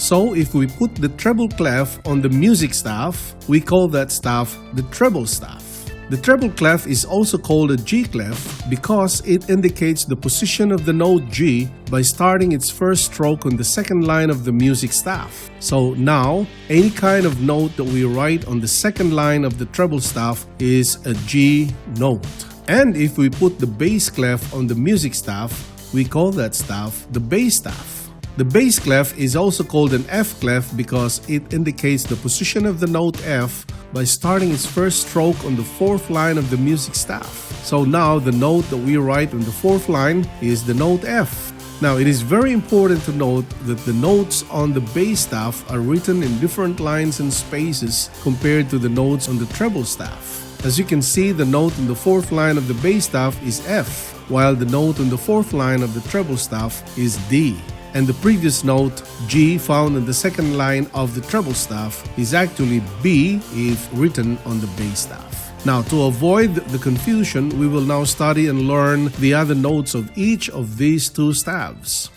So if we put the treble clef on the music staff, we call that staff the treble staff. The treble clef is also called a G clef because it indicates the position of the note G by starting its first stroke on the second line of the music staff. So now, any kind of note that we write on the second line of the treble staff is a G note. And if we put the bass clef on the music staff, we call that staff the bass staff. The bass clef is also called an F clef because it indicates the position of the note F by starting its first stroke on the fourth line of the music staff. So now the note that we write on the fourth line is the note F. Now it is very important to note that the notes on the bass staff are written in different lines and spaces compared to the notes on the treble staff. As you can see, the note on the fourth line of the bass staff is F, while the note on the fourth line of the treble staff is D. And the previous note, G, found on the second line of the treble staff is actually B if written on the bass staff. Now, to avoid the confusion, we will now study and learn the other notes of each of these two staves.